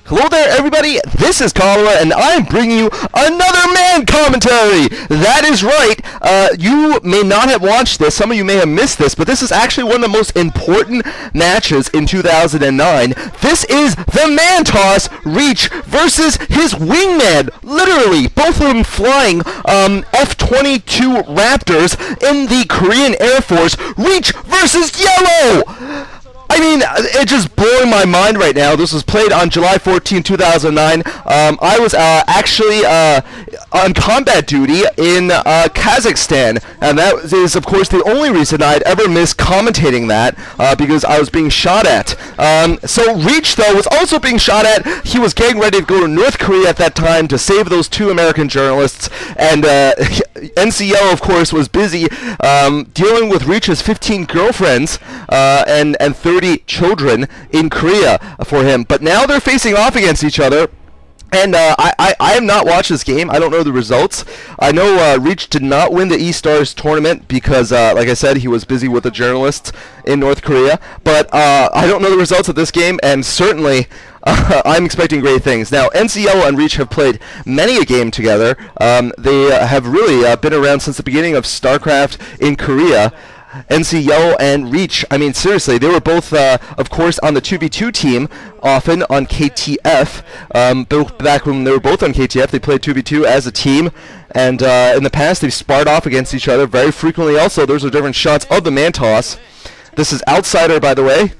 Hello there, everybody. This is Cholera, and I'm bringing you another man commentary. That is right. You may not have watched this. Some of you may have missed this, but this is actually one of the most important matches in 2009. This is the man toss Reach versus his wingman. Literally, both of them flying F-22 Raptors in the Korean Air Force. Reach versus Yellow. I mean, it's just blowing my mind right now. This was played on July 14, 2009. I was actually on combat duty in Kazakhstan, and that is, of course, the only reason I'd ever miss commentating that, because I was being shot at. So Reach, though, was also being shot at. He was getting ready to go to North Korea at that time to save those 2 American journalists, and NCO, of course, was busy dealing with Reach's 15 girlfriends and 30 children in Korea for him. But now they're facing off against each other. And I have not watched this game. I don't know the results. I know Reach did not win the eStars tournament because, like I said, he was busy with the journalists in North Korea. But I don't know the results of this game, and certainly I'm expecting great things. Now, NCO and Reach have played many a game together. They have really been around since the beginning of StarCraft in Korea. NCO and Reach, I mean, seriously, they were both, of course, on the 2v2 team, often on KTF. Back when they were both on KTF, they played 2v2 as a team, and in the past, they've sparred off against each other very frequently. Also, those are different shots of the man toss. This is Outsider, by the way.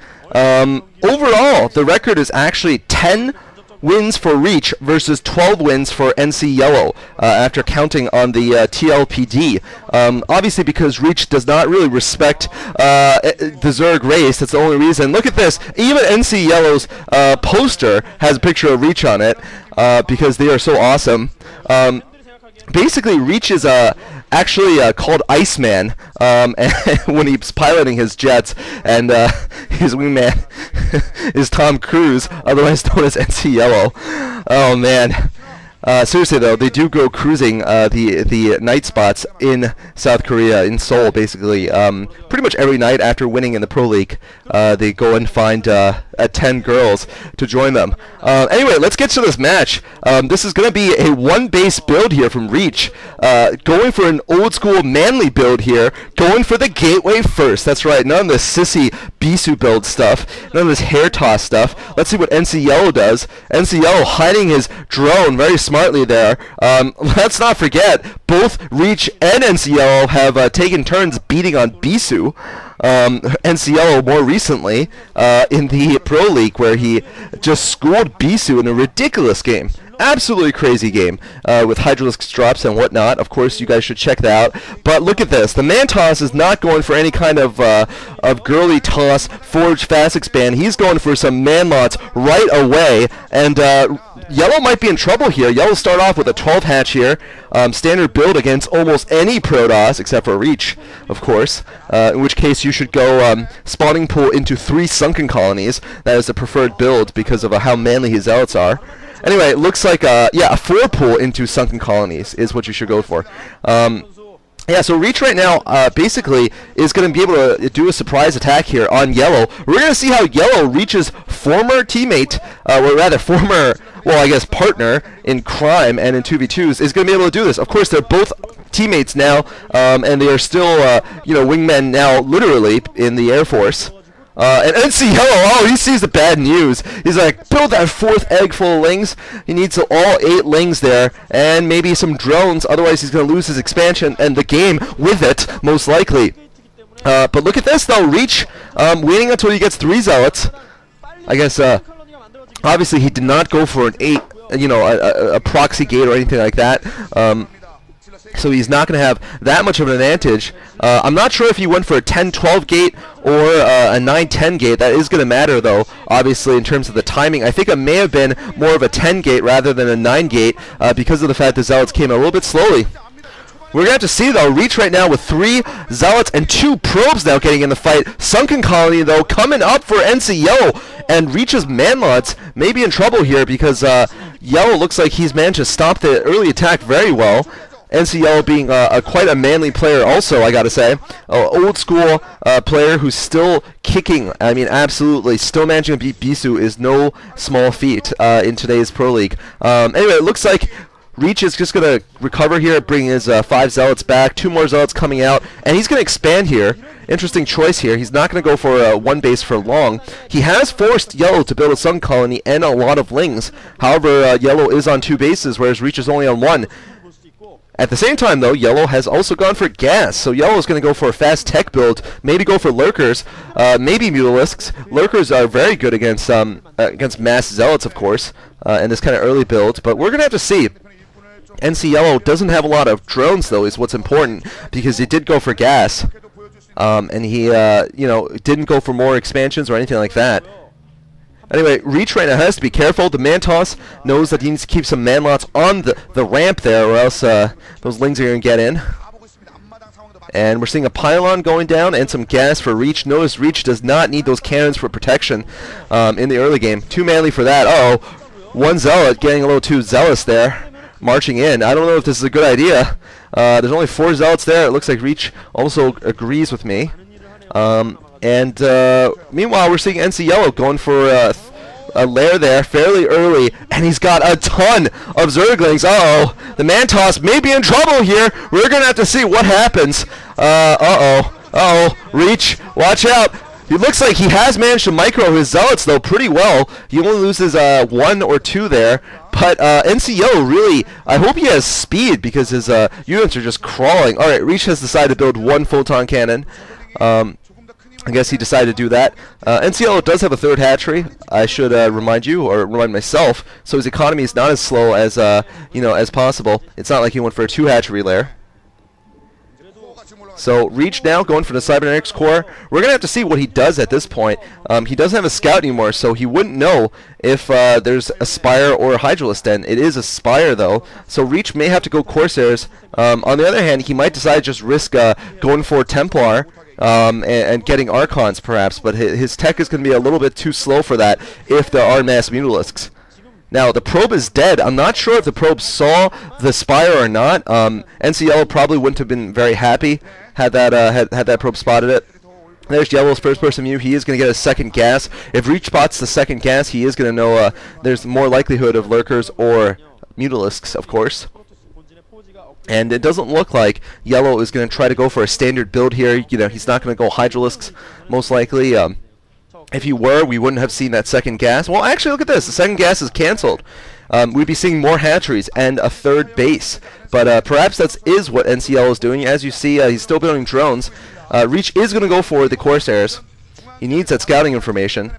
Overall, the record is actually 10 wins for Reach versus 12 wins for NC Yellow after counting on the TLPD. Obviously, because Reach does not really respect the Zerg race, that's the only reason. Look at this. Even NC Yellow's poster has a picture of Reach on it because they are so awesome. Basically, Reach is actually called Iceman when he's piloting his jets, and his wingman is Tom Cruise, otherwise known as NC Yellow. Oh man. Seriously though, they do go cruising the night spots in South Korea, in Seoul, basically. Pretty much every night after winning in the Pro League, they go and find 10 girls to join them. Anyway, let's get to this match. This is going to be a one-base build here from Reach. Going for an old-school manly build here. Going for the gateway first. That's right, none of the sissy Bisu build stuff. None of this hair toss stuff. Let's see what NC Yellow does. NC Yellow hiding his drone very smartly there. Let's not forget, both Reach and NC Yellow have taken turns beating on Bisu. NC Yellow more recently in the Pro League, where he just schooled Bisu in a ridiculous game. Absolutely crazy game with Hydralisk drops and whatnot. Of course, you guys should check that out. But look at this. The man toss is not going for any kind of girly toss, forge, fast expand. He's going for some man lots right away. And Yellow might be in trouble here. Yellow start off with a 12 hatch here. Standard build against almost any Protoss, except for Reach, of course. In which case you should go spawning pool into 3 sunken colonies. That is the preferred build because of how manly his zealots are. Anyway, it looks like, yeah, a 4 pool into sunken colonies is what you should go for. Yeah, so Reach right now basically is going to be able to do a surprise attack here on Yellow. We're going to see how Yellow, Reach's former teammate, or rather former, well, I guess partner in crime and in 2v2s, is going to be able to do this. Of course, they're both teammates now, and they are still, you know, wingmen now, literally, in the Air Force. And NC Yellow, oh, he sees the bad news. He's like, build that 4th egg full of lings. He needs all 8 lings there, and maybe some drones, otherwise he's going to lose his expansion and the game with it, most likely. But look at this, though. Reach waiting until he gets 3 zealots. I guess, obviously he did not go for an 8, you know, a proxy gate or anything like that. So he's not going to have that much of an advantage. I'm not sure if he went for a 10-12 gate or a 9-10 gate. That is going to matter, though, obviously, in terms of the timing. I think it may have been more of a 10 gate rather than a 9 gate because of the fact the Zealots came a little bit slowly. We're going to have to see, though. Reach right now with 3 Zealots and 2 probes now getting in the fight. Sunken Colony, though, coming up for NC Yellow. And Reach's Manlots may be in trouble here because Yellow looks like he's managed to stop the early attack very well. NC Yellow being quite a manly player also, I gotta say. Old school player who's still kicking. I mean, absolutely. Still managing to beat Bisu is no small feat in today's Pro League. Anyway, it looks like Reach is just going to recover here, bring his 5 Zealots back, 2 more Zealots coming out, and he's going to expand here. Interesting choice here. He's not going to go for one base for long. He has forced Yellow to build a Sun Colony and a lot of Lings. However, Yellow is on 2 bases, whereas Reach is only on 1. At the same time, though, Yellow has also gone for gas, so Yellow is going to go for a fast tech build, maybe go for Lurkers, maybe Mutalisks. Lurkers are very good against mass Zealots, of course, in this kind of early build, but we're going to have to see. NC Yellow doesn't have a lot of drones, though, is what's important, because he did go for gas, and he, didn't go for more expansions or anything like that. Anyway, Reach right now has to be careful. The Mantos knows that he needs to keep some manlots on the ramp there, or else those Lings are going to get in. And we're seeing a pylon going down and some gas for Reach. Notice Reach does not need those cannons for protection in the early game. Too manly for that. Uh-oh, one Zealot getting a little too zealous there. Marching in. I don't know if this is a good idea. There's only 4 Zealots there. It looks like Reach also agrees with me. Meanwhile, we're seeing NC Yellow going for a lair there fairly early, and he's got a ton of Zerglings. Uh-oh. The Mantos may be in trouble here. We're going to have to see what happens. Uh-oh. Reach, watch out. It looks like he has managed to micro his Zealots, though, pretty well. He only loses 1 or 2 there. But NCO really, I hope he has speed, because his units are just crawling. All right, Reach has decided to build 1 photon cannon. I guess he decided to do that. NCO does have a 3rd hatchery. I should remind you, or remind myself, so his economy is not as slow as as possible. It's not like he went for a 2 hatchery lair. So Reach now going for the Cybernetics Core. We're going to have to see what he does at this point. He doesn't have a Scout anymore, so he wouldn't know if there's a Spire or a Hydralisk Den. It is a Spire, though, so Reach may have to go Corsairs. On the other hand, he might decide to just risk going for Templar and getting Archons, perhaps, but his tech is going to be a little bit too slow for that if there are mass Mutalisks. Now, the probe is dead. I'm not sure if the probe saw the Spire or not. NCL probably wouldn't have been very happy had that probe spotted it. There's Yellow's first-person view. He is going to get a 2nd gas. If Reach spots the 2nd gas, he is going to know there's more likelihood of Lurkers or Mutalisks, of course. And it doesn't look like Yellow is going to try to go for a standard build here. He's not going to go Hydralisks, most likely. If he were, we wouldn't have seen that 2nd gas. Well, actually, look at this. The 2nd gas is canceled. We'd be seeing more hatcheries and a 3rd base. But perhaps that is what NCL is doing. As you see, he's still building drones. Reach is going to go for the Corsairs. He needs that scouting information.